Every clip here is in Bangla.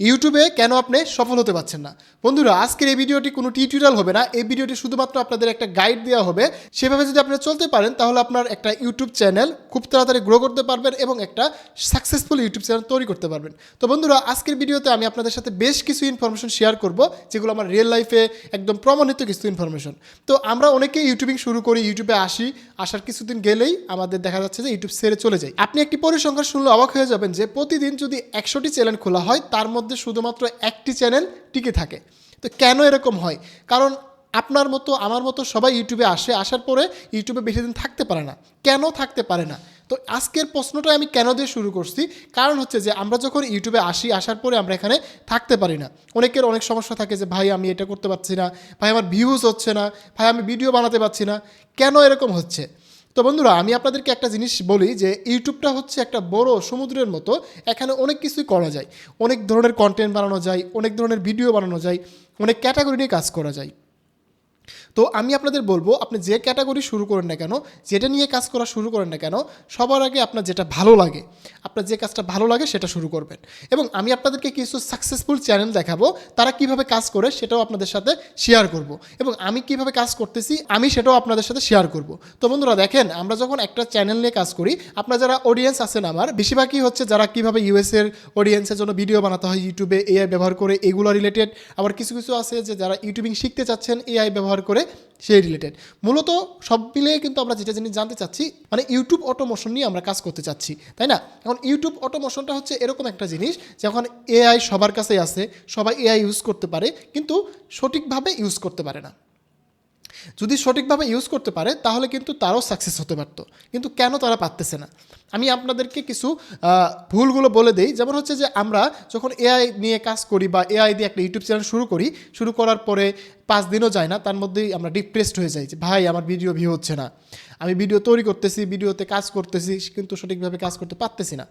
ইউটিউবে কেন আপনি সফল হতে পারছেন না? বন্ধুরা, আজকের এই ভিডিওটি কোনো টিউটোরিয়াল হবে না। এই ভিডিওটি শুধুমাত্র আপনাদের একটা গাইড দেওয়া হবে। সেভাবে যদি আপনি চলতে পারেন তাহলে আপনার একটা ইউটিউব চ্যানেল খুব তাড়াতাড়ি গ্রো করতে পারবেন এবং একটা সাকসেসফুল ইউটিউব চ্যানেল তৈরি করতে পারবেন। তো বন্ধুরা, আজকের ভিডিওতে আমি আপনাদের সাথে বেশ কিছু ইনফরমেশন শেয়ার করব, যেগুলো আমার রিয়েল লাইফে একদম প্রমাণিত কিছু ইনফরমেশন। তো আমরা অনেকেই ইউটিউবিং শুরু করি, ইউটিউবে আসার কিছুদিন গেলেই আমাদের দেখা যাচ্ছে যে ইউটিউব ছেড়ে চলে যায়। আপনি একটি পরিসংখ্যান শুনলে অবাক হয়ে যাবেন যে প্রতিদিন যদি 100টি চ্যানেল খোলা হয় তার মধ্যে শুধুমাত্র একটি চ্যানেল টিকে থাকে। তো কেন এরকম হয়? কারণ আপনার মতো আমার মতো সবাই ইউটিউবে আসার পরে ইউটিউবে বেশি দিন থাকতে পারে না। কেন থাকতে পারে না? তো আজকের প্রশ্নটা আমি কেন দিয়ে শুরু করছি, কারণ হচ্ছে যে আমরা যখন ইউটিউবে আসার পরে আমরা এখানে থাকতে পারি না। অনেকের অনেক সমস্যা থাকে যে ভাই আমি এটা করতে পারছি না, ভাই আমার ভিউজ হচ্ছে না, ভাই আমি ভিডিও বানাতে পারছি না। কেন এরকম হচ্ছে? তো বন্ধুরা, আমি আপনাদেরকে একটা জিনিস বলি যে ইউটিউবটা হচ্ছে একটা বড় সমুদ্রের মতো। এখানে অনেক কিছুই করা যায়, অনেক ধরনের কন্টেন্ট বানানো যায়, অনেক ধরনের ভিডিও বানানো যায়, অনেক ক্যাটাগরি নিয়ে কাজ করা যায়। তো আমি আপনাদের বলবো, আপনি যে ক্যাটাগরি শুরু করেন না কেন, যেটা নিয়ে কাজ করা শুরু করেন না কেন, সবার আগে আপনার যেটা ভালো লাগে, আপনার যে কাজটা ভালো লাগে সেটা শুরু করবেন। এবং আমি আপনাদেরকে কিছু সাকসেসফুল চ্যানেল দেখাবো, তারা কিভাবে কাজ করে সেটাও আপনাদের সাথে শেয়ার করব। এবং আমি কিভাবে কাজ করতেছি আমি সেটাও আপনাদের সাথে শেয়ার করব। তো বন্ধুরা দেখেন, আমরা যখন একটা চ্যানেল নিয়ে কাজ করি, আপনার যারা অডিয়েন্স আছেন, আমার বেশিরভাগই হচ্ছে যারা কিভাবে ইউএসের অডিয়েন্সের জন্য ভিডিও বানাতে হয় ইউটিউবে এআই ব্যবহার করে, এগুলো রিলেটেড। আবার কিছু কিছু আছে যে যারা ইউটিউবিং শিখতে চাচ্ছেন এআই ব্যবহার করে, সেই রিলেটেড। মূলত সব মিলিয়ে কিন্তু আমরা যেটা জিনিস জানতে চাচ্ছি, মানে ইউটিউব অটোমোশন নিয়ে আমরা কাজ করতে চাচ্ছি, তাই না? এখন ইউটিউব অটোমোশনটা হচ্ছে এরকম একটা জিনিস, যখন এআই সবার কাছেই আছে, সবাই এআই ইউজ করতে পারে, কিন্তু সঠিকভাবে ইউজ করতে পারে না। যদি সঠিকভাবে ইউজ করতে পারে তাহলে কিন্তু তারাও সাকসেস হতে পারতো, কিন্তু কেন তারা পারতেছে না? আমি আপনাদেরকে কিছু ভুলগুলো বলে দিই। যেমন হচ্ছে যে আমরা যখন এআই নিয়ে কাজ করি বা এআই দিয়ে একটা ইউটিউব চ্যানেল শুরু করার পরে 5 দিনও যায় না, তার মধ্যেই আমরা ডিপ্রেসড হয়ে যাই যে ভাই আমার ভিডিও ভিউ হচ্ছে না, আমি ভিডিও তৈরি করতেছি, ভিডিওতে কাজ করতেছি, কিন্তু সঠিকভাবে কাজ করতে পারতেছি না।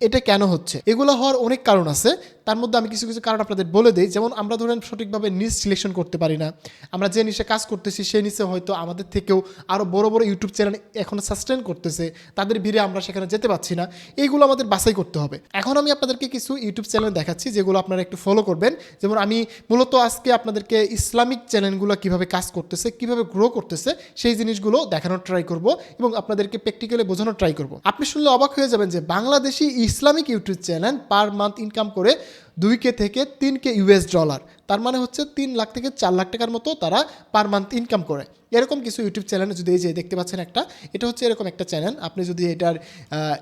এটা কেন হচ্ছে? এগুলো হওয়ার অনেক কারণ আছে। তার মধ্যে আমি কিছু কিছু কারণ আপনাদের বলে দিই। যেমন আমরা ধরেন সঠিকভাবে নিশ সিলেকশন করতে পারি না। আমরা যে নিশে কাজ করতেছি সেই নিশে হয়তো আমাদের থেকেও আরও বড় বড় ইউটিউব চ্যানেল এখন সাস্টেন করতেছে, তাদের ভিড়ে আমরা সেখানে যেতে পারছি না। এইগুলো আমাদের বাছাই করতে হবে। এখন আমি আপনাদেরকে কিছু ইউটিউব চ্যানেল দেখাচ্ছি যেগুলো আপনারা একটু ফলো করবেন। যেমন আমি মূলত আজকে আপনাদেরকে ইসলামিক চ্যানেলগুলো কীভাবে কাজ করতেছে, কীভাবে গ্রো করতেছে, সেই জিনিসগুলো দেখানোর ট্রাই করব এবং আপনাদেরকে প্র্যাকটিক্যালি বোঝানোর ট্রাই করব। আপনি শুনলে অবাক হয়ে যাবেন যে Bangladeshi Islamic YouTube channel per month income করে 2K থেকে 3K ইউএস ডলার। তার মানে হচ্ছে 3 লাখ থেকে 4 লাখ টাকার মতো তারা পার মান্থ ইনকাম করে। এরকম কিছু ইউটিউব চ্যানেল যদি এই যে দেখতে পাচ্ছেন একটা, এটা হচ্ছে এরকম একটা চ্যানেল। আপনি যদি এটার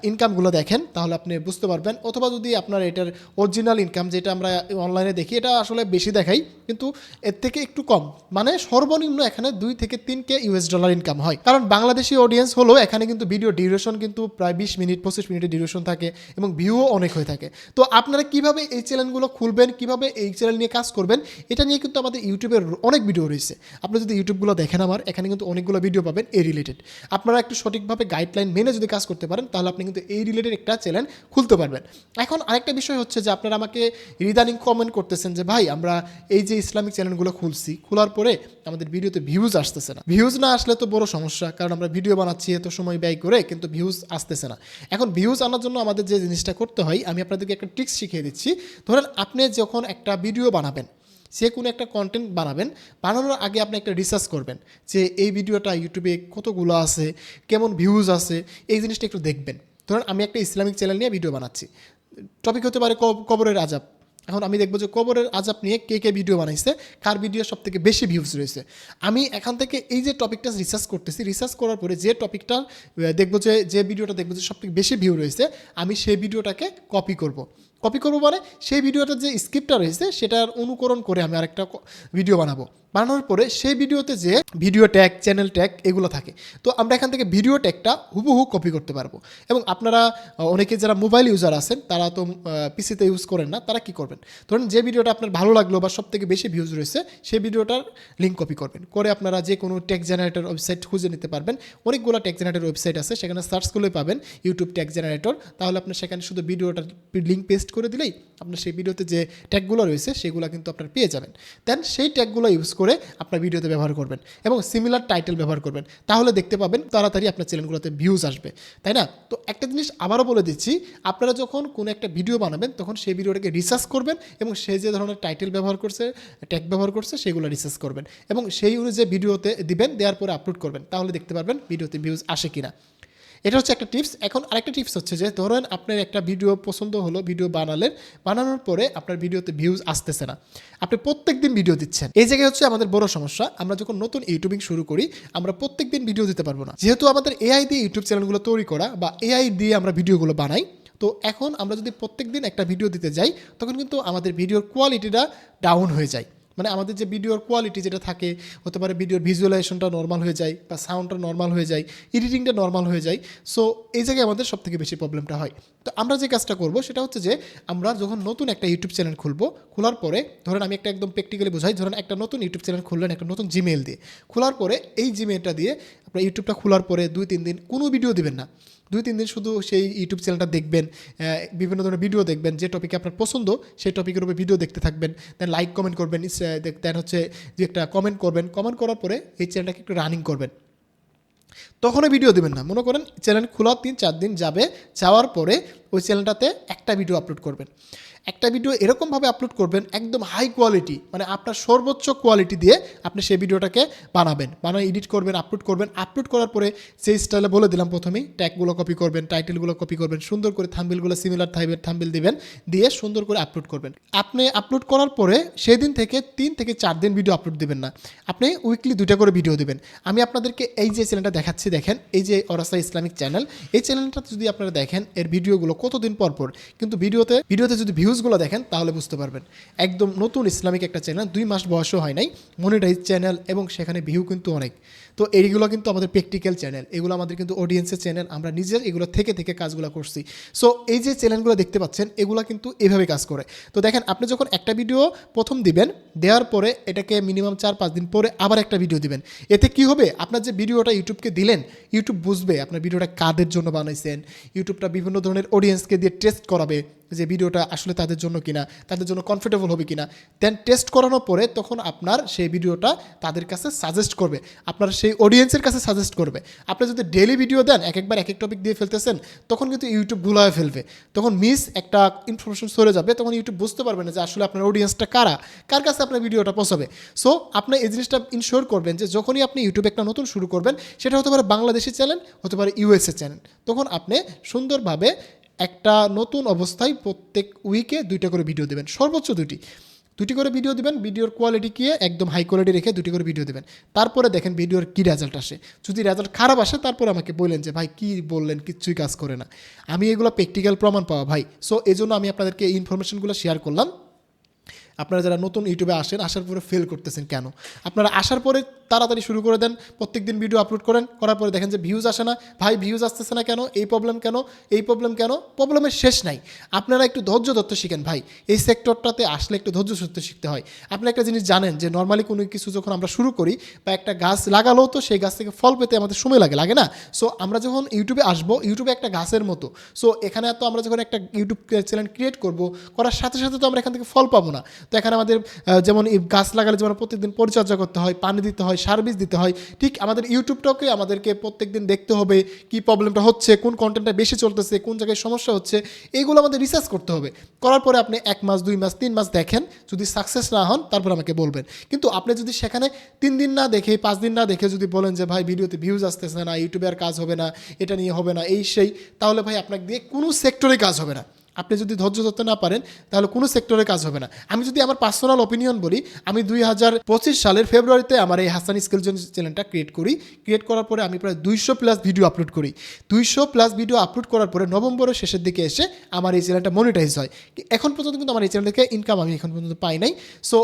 ইনকামগুলো দেখেন তাহলে আপনি বুঝতে পারবেন। অথবা যদি আপনার এটার অরিজিনাল ইনকাম যেটা আমরা অনলাইনে দেখি, এটা আসলে বেশি দেখাই, কিন্তু এর থেকে একটু কম, মানে সর্বনিম্ন এখানে 2 থেকে 3K ইউএস ডলার ইনকাম হয়। কারণ বাংলাদেশি অডিয়েন্স হলো, এখানে কিন্তু ভিডিও ডিউরেশন কিন্তু প্রায় 20 মিনিট 25 মিনিটের ডিউরেশন থাকে এবং ভিউও অনেক হয়ে থাকে। তো আপনারা কিভাবে এই চ্যানেলগুলো খুলবেন, কিভাবে এই চ্যানেল নিয়ে কাজ করবেন, এটা নিয়ে কিন্তু আমাদের ইউটিউবের অনেক ভিডিও রয়েছে। আপনি যদি ইউটিউবগুলো দেখেন আমার, এখানে কিন্তু অনেকগুলো ভিডিও পাবেন এই রিলেটেড। আপনারা একটু সঠিকভাবে গাইডলাইন মেনে যদি কাজ করতে পারেন তাহলে আপনি কিন্তু এই রিলেটেড একটা চ্যানেল খুলতে পারবেন। এখন আরেকটা বিষয় হচ্ছে যে আপনারা আমাকে ইদানিং কমেন্ট করতেছেন যে ভাই আমরা এই যে ইসলামিক চ্যানেলগুলো খোলার পরে আমাদের ভিডিওতে ভিউজ আসতেছে না। ভিউজ না আসলে তো বড় সমস্যা, কারণ আমরা ভিডিও বানাচ্ছি এত সময় ব্যয় করে, কিন্তু ভিউজ আসতেছে না। এখন ভিউজ আনার জন্য আমাদের যে জিনিসটা করতে হয়, আমি আপনাদেরকে একটা ট্রিক্স শিখিয়ে দিচ্ছি। ধরেন আপনি যখন একটা ভিডিও বানাবেন, সে কোনো একটা কন্টেন্ট বানানোর আগে আপনি একটা রিসার্চ করবেন যে এই ভিডিওটা ইউটিউবে কতগুলো আছে, কেমন ভিউজ আছে, এই জিনিসটা একটু দেখবেন। ধরুন আমি একটা ইসলামিক চ্যানেল নিয়ে ভিডিও বানাচ্ছি, টপিক হতে পারে কবরের আযাব। এখন আমি দেখবো যে কবরের আযাব নিয়ে কে ভিডিও বানাইছে, কার ভিডিও সব থেকে বেশি ভিউজ রয়েছে। আমি এখান থেকে এই যে টপিকটা রিসার্চ করতেছি, রিসার্চ করার পরে যে টপিকটা দেখবো, যে ভিডিওটা দেখবো যে সব থেকে বেশি ভিউ রয়েছে, আমি সেই ভিডিওটাকে কপি করব মানে সেই ভিডিওটার যে স্ক্রিপ্টটা রয়েছে সেটার অনুকরণ করে আমি আরেকটা ভিডিও বানানোর পরে সেই ভিডিওতে যে ভিডিও ট্যাগ, চ্যানেল ট্যাগ এগুলো থাকে, তো আমরা এখান থেকে ভিডিও ট্যাগটা হুবহু কপি করতে পারবো। এবং আপনারা অনেকে যারা মোবাইল ইউজার আছেন, তারা তো পিসিতে ইউজ করেন না, তারা কী করবেন, ধরুন যে ভিডিওটা আপনার ভালো লাগলো বা সব থেকে বেশি ভিউজ রয়েছে, সেই ভিডিওটার লিঙ্ক কপি করবেন, করে আপনারা যে কোনো ট্যাগ জেনারেটর ওয়েবসাইট খুঁজে নিতে পারবেন। অনেকগুলো ট্যাগ জেনারেটর ওয়েবসাইট আছে, সেখানে সার্চ করলে পাবেন ইউটিউব ট্যাগ জেনারেটর। তাহলে আপনি সেখানে শুধু ভিডিওটার লিঙ্ক পেস্ট করে দিলেই আপনার সেই ভিডিওতে যে ট্যাগগুলো রয়েছে সেগুলো কিন্তু আপনার পেয়ে যাবেন। দেন সেই ট্যাগগুলো ইউজ করে আপনার ভিডিওতে ব্যবহার করবেন এবং সিমিলার টাইটেল ব্যবহার করবেন, তাহলে দেখতে পাবেন তাড়াতাড়ি আপনার চ্যানেলগুলোতে ভিউজ আসবে, তাই না? তো একটা জিনিস আবারও বলে দিচ্ছি, আপনারা যখন কোনো একটা ভিডিও বানাবেন তখন সেই ভিডিওটাকে রিসার্চ করবেন এবং সে যে ধরনের টাইটেল ব্যবহার করছে, ট্যাগ ব্যবহার করছে, সেগুলো রিসার্চ করবেন এবং সেই অনুযায়ী ভিডিওতে দিবেন, দেওয়ার পরে আপলোড করবেন, তাহলে দেখতে পারবেন ভিডিওতে ভিউজ আসে কিনা। এটা হচ্ছে একটা টিপস। এখন আরেকটা টিপস হচ্ছে যে ধরেন আপনার একটা ভিডিও পছন্দ হলো, ভিডিও বানানোর পরে আপনার ভিডিওতে ভিউজ আসতেছে না, আপনি প্রত্যেক দিন ভিডিও দিচ্ছেন, এই জায়গায় হচ্ছে আমাদের বড় সমস্যা। আমরা যখন নতুন ইউটিউবিং শুরু করি আমরা প্রত্যেক দিন ভিডিও দিতে পারবো না, যেহেতু আমাদের এআই দিয়ে ইউটিউব চ্যানেলগুলো তৈরি করা বা এআই দিয়ে আমরা ভিডিওগুলো বানাই। তো এখন আমরা যদি প্রত্যেক দিন একটা ভিডিও দিতে যাই তখন কিন্তু আমাদের ভিডিওর কোয়ালিটিটা ডাউন হয়ে যায়, মানে আমাদের যে ভিডিওর কোয়ালিটি যেটা থাকে, হতে পারে ভিডিওর ভিজুয়ালাইজেশনটা নর্মাল হয়ে যায় বা সাউন্ডটা নর্মাল হয়ে যায়, এডিটিংটা নর্মাল হয়ে যায়। সো এই জায়গায় আমাদের সবথেকে বেশি প্রবলেমটা হয়। তো আমরা যে কাজটা করব সেটা হচ্ছে যে আমরা যখন নতুন একটা ইউটিউব চ্যানেল খুলবো, খোলার পরে ধরেন আমি একটা একদম প্র্যাকটিক্যালি বোঝাই, ধরেন একটা নতুন ইউটিউব চ্যানেল খুললেন একটা নতুন জিমেইল দিয়ে, খোলার পরে এই জিমেইলটা দিয়ে আপনার ইউটিউবটা খোলার পরে 2-3 দিন কোনো ভিডিও দিবেন না, 2-3 দিন শুধু সেই ইউটিউব চ্যানেলটা দেখবেন, বিভিন্ন ধরনের ভিডিও দেখবেন, যে টপিকে আপনার পছন্দ সেই টপিকের উপরে ভিডিও দেখতে থাকবেন, দেন লাইক কমেন্ট করবেন, দেন হচ্ছে যে একটা কমেন্ট করবেন, কমেন্ট করার পরে এই চ্যানেলটাকে একটু রানিং করবেন, তখনও ভিডিও দেবেন না। মনে করেন চ্যানেল খোলা 3-4 দিন যাবে, যাওয়ার পরে ওই চ্যানেলটাতে একটা ভিডিও আপলোড করবেন, একটা ভিডিও এরকমভাবে আপলোড করবেন একদম হাই কোয়ালিটি, মানে আপনার সর্বোচ্চ কোয়ালিটি দিয়ে আপনি সেই ভিডিওটাকে বানায় এডিট করবেন, আপলোড করার পরে সেই স্টাইলে বলে দিলাম প্রথমেই, ট্যাগগুলো কপি করবেন, টাইটেলগুলো কপি করবেন, সুন্দর করে থাম্বনেলগুলো সিমিলার থাম্বনেল দিবেন, দিয়ে সুন্দর করে আপলোড করবেন। আপনি আপলোড করার পরে সেই দিন থেকে 3-4 দিন ভিডিও আপলোড দেবেন না, আপনি উইকলি 2টা করে ভিডিও দেবেন। আমি আপনাদেরকে এই যে চ্যানেলটা দেখাচ্ছি, দেখেন এই যে অরাসা ইসলামিক চ্যানেল, এই চ্যানেলটা যদি আপনারা দেখেন এর ভিডিওগুলো কতদিন পর কিন্তু ভিডিওতে যদি ভিউজগুলো দেখেন তাহলে বুঝতে পারবেন একদম নতুন ইসলামিক একটা চ্যানেল, 2 মাস বয়সও হয় নাই, মনিটাইজ চ্যানেল এবং সেখানে ভিউ কিন্তু অনেক। তো এইগুলো কিন্তু আমাদের প্র্যাকটিক্যাল চ্যানেল, এগুলো আমাদের কিন্তু অডিয়েন্সের চ্যানেল, আমরা নিজের এগুলো থেকে কাজগুলো করছি। সো এই যে চ্যানেলগুলো দেখতে পাচ্ছেন এগুলো কিন্তু এভাবে কাজ করে। তো দেখেন আপনি যখন একটা ভিডিও প্রথম দিবেন, দেওয়ার পরে এটাকে মিনিমাম 4-5 দিন পরে আবার একটা ভিডিও দিবেন, এতে কি হবে, আপনার যে ভিডিওটা ইউটিউবকে দিলেন, ইউটিউব বুঝবে আপনার ভিডিওটা কাদের জন্য বানাইছেন, ইউটিউবটা বিভিন্ন ধরনের অডিয়েন্সকে দিয়ে টেস্ট করাবে যে ভিডিওটা আসলে তাদের জন্য কিনা, তাদের জন্য কমফোর্টেবল হবে কিনা, দেন টেস্ট করানোর পরে তখন আপনার সেই ভিডিওটা তাদের কাছে সাজেস্ট করবে, আপনার সেই অডিয়েন্সের কাছে সাজেস্ট করবে। আপনি যদি ডেইলি ভিডিও দেন, একবার এক টপিক দিয়ে ফেলতেছেন, তখন কিন্তু ইউটিউব ভুলায় ফেলবে, তখন একটা ইনফরমেশন সরে যাবে, তখন ইউটিউব বুঝতে পারবে না যে আসলে আপনার অডিয়েন্সটা কার কাছে আপনার ভিডিওটা পৌঁছাবে। সো আপনি এই জিনিসটা ইনশিওর করবেন যে যখনই আপনি ইউটিউবে একটা নতুন শুরু করবেন, সেটা হতে পারে বাংলাদেশি চ্যানেল, হতে পারে ইউএসএ চ্যানেল, তখন আপনি সুন্দরভাবে একটা নতুন অবস্থায় প্রত্যেক উইকে 2টা করে ভিডিও দেবেন, সর্বোচ্চ 2টি করে ভিডিও দেবেন, ভিডিওর কোয়ালিটি কি একদম হাই কোয়ালিটি রেখে 2টি করে ভিডিও দেবেন। তারপরে দেখেন ভিডিওর কী রেজাল্ট আসে, যদি রেজাল্ট খারাপ আসে তারপরে আমাকে বললেন যে ভাই কী বললেন, কিচ্ছুই কাজ করে না। আমি এগুলো প্র্যাকটিক্যাল প্রমাণ পাওয়া ভাই। সো এই জন্য আমি আপনাদেরকে এই ইনফরমেশনগুলো শেয়ার করলাম। আপনারা যারা নতুন ইউটিউবে আসার পরে ফেল করতেছেন কেন, আপনারা আসার পরে তাড়াতাড়ি শুরু করে দেন, প্রত্যেকদিন ভিডিও আপলোড করার পরে দেখেন যে ভিউজ আসে না, ভাই ভিউজ আসতেছে না কেন, এই প্রবলেম কেন, প্রবলেমের শেষ নাই। আপনারা একটু ধৈর্য ধরতে শিখেন ভাই, এই সেক্টরটাতে আসলে একটু ধৈর্য ধরতে শিখতে হয়। আপনি একটা জিনিস জানেন যে নর্মালি কোনো কিছু যখন আমরা শুরু করি বা একটা গাছ লাগালেও তো সেই গাছ থেকে ফল পেতে আমাদের সময় লাগে না। সো আমরা যখন ইউটিউবে আসবো, ইউটিউবে একটা গাছের মতো, সো এখানে তো আমরা যখন একটা ইউটিউব চ্যানেল ক্রিয়েট করার সাথে সাথে তো আমরা এখান থেকে ফল পাবো না। তো এখানে আমাদের যেমন গাছ লাগালে যেমন প্রত্যেকদিন পরিচর্যা করতে হয়, পানি দিতে হয়, সার্ভিস দিতে হয়, ঠিক আমাদের ইউটিউবটাকে আমাদেরকে প্রত্যেকদিন দেখতে হবে কী প্রবলেমটা হচ্ছে, কোন কন্টেন্টটা বেশি চলতেছে, কোন জায়গায় সমস্যা হচ্ছে, এইগুলো আমাদের রিসার্চ করতে হবে। করার পরে আপনি 1 মাস 2 মাস 3 মাস দেখেন, যদি সাকসেস না হন তারপর আমাকে বলবেন। কিন্তু আপনি যদি সেখানে 3 দিন না দেখে 5 দিন না দেখে যদি বলেন যে ভাই ভিডিওতে ভিউজ আসতেছে না, ইউটিউবে আর কাজ হবে না, এটা নিয়ে হবে না, এই সেই, তাহলে ভাই আপনাকে দিয়ে কোনো সেক্টরে কাজ হবে না। আপনি যদি ধৈর্য ধরতে না পারেন তাহলে কোনো সেক্টরে কাজ হবে না। আমি যদি আমার পার্সোনাল ওপিনিয়ন বলি, আমি 2025 সালের ফেব্রুয়ারিতে আমার এই হাসান স্কিল জোন চ্যানেলটা ক্রিয়েট করার পরে আমি প্রায় 200+ ভিডিও আপলোড করি। 200+ ভিডিও আপলোড করার পরে নভেম্বরের শেষের দিকে এসে আমার এই চ্যানেলটা মনিটাইজ হয়। এখন পর্যন্ত কিন্তু আমার এই চ্যানেল থেকে ইনকাম আমি এখন পর্যন্ত পাই নাই। সো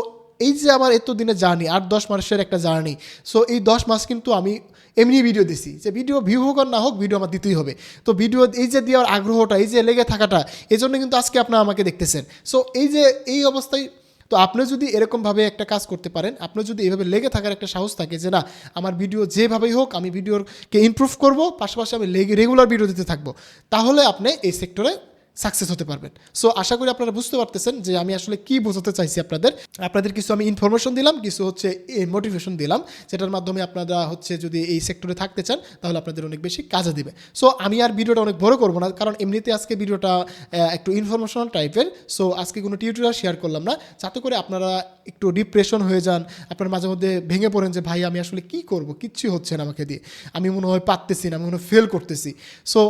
এই যে আমার এত দিনের জার্নি, 8-10 মাসের একটা জার্নি, সো এই 10 মাস কিন্তু আমি এমনি ভিডিও দিছি, যে ভিডিও ভিউ হোক আর না হোক ভিডিও আমার দিতেই হবে। তো ভিডিও এই যে দেওয়ার আগ্রহটা, এই যে লেগে থাকাটা, এই জন্য কিন্তু আজকে আপনারা আমাকে দেখতেছেন। সো এই অবস্থায় তো আপনি যদি এরকমভাবে একটা কাজ করতে পারেন, আপনার যদি এইভাবে লেগে থাকার একটা সাহস থাকে যে না আমার ভিডিও যেভাবেই হোক আমি ভিডিওকে ইমপ্রুভ করব, পাশাপাশি আমি রেগুলার ভিডিও দিতে থাকবো, তাহলে আপনি এই সেক্টরে সাকসেস হতে পারবেন। সো আশা করি আপনারা বুঝতে পারতেছেন যে আমি আসলে কি বোঝাতে চাইছি আপনাদের কিছু আমি ইনফরমেশন দিলাম, কিছু হচ্ছে মোটিভেশন দিলাম, যেটার মাধ্যমে আপনারা হচ্ছে যদি এই সেক্টরে থাকতে চান তাহলে আপনাদের অনেক বেশি কাজে দিবে। সো আমি আর ভিডিওটা অনেক বড় করবো না, কারণ এমনিতে আজকে ভিডিওটা একটু ইনফরমেশনাল টাইপের। সো আজকে কোনো টিউটোরিয়াল শেয়ার করলাম না, যাতে করে আপনারা একটু ডিপ্রেশন হয়ে যান, আপনার মাঝে মধ্যে ভেঙে পড়েন যে ভাই আমি আসলে কি করব, কিচ্ছু হচ্ছে না আমাকে দিয়ে, আমি মনে হয় পারতেছি না, আমি মনে হয় ফেল করতেছি। সো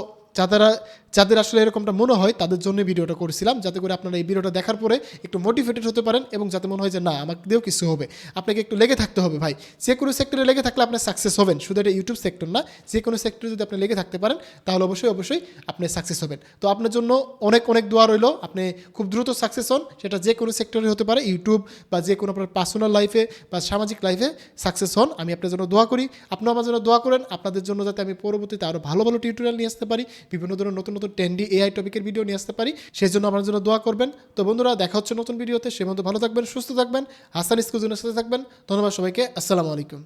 যাদের আসলে এরকমটা মনে হয় তাদের জন্য ভিডিওটা করেছিলাম, যাতে করে আপনারা এই ভিডিওটা দেখার পরে একটু মোটিভেটেড হতে পারেন এবং যাতে মনে হয় যে না আমাকে দিয়েও কিছু হবে। আপনাকে একটু লেগে থাকতে হবে ভাই, যে কোনো সেক্টরে লেগে থাকলে আপনি সাকসেস হবেন, শুধু এটা ইউটিউব সেক্টর না, যে কোনো সেক্টরে যদি আপনি লেগে থাকতে পারেন তাহলে অবশ্যই আপনি সাকসেস হবেন। তো আপনার জন্য অনেক অনেক দোয়া রইল, আপনি খুব দ্রুত সাকসেস হন, সেটা যে কোনো সেক্টরে হতে পারে, ইউটিউব বা যে কোনো আপনার পার্সোনাল লাইফে বা সামাজিক লাইফে সাকসেস হন। আমি আপনার জন্য দোয়া করি, আপনিও আমার জন্য দোয়া করেন, আপনাদের জন্য যাতে আমি পরবর্তীতে আরও ভালো ভালো টিউটোরিয়াল নিয়ে আসতে পারি, বিভিন্ন ধরনের নতুন নতুন ট্রেন্ডি এআই টপিকের ভিডিও নিয়ে আসতে পারি, সেই জন্য আমার জন্য দোয়া করবেন। তো বন্ধুরা, দেখা হচ্ছে নতুন ভিডিওতে, সে মধ্যে ভালো থাকবেন, সুস্থ থাকবেন, হাসান স্কুজনের সাথে থাকবেন। ধন্যবাদ সবাইকে, আসসালামু আলাইকুম।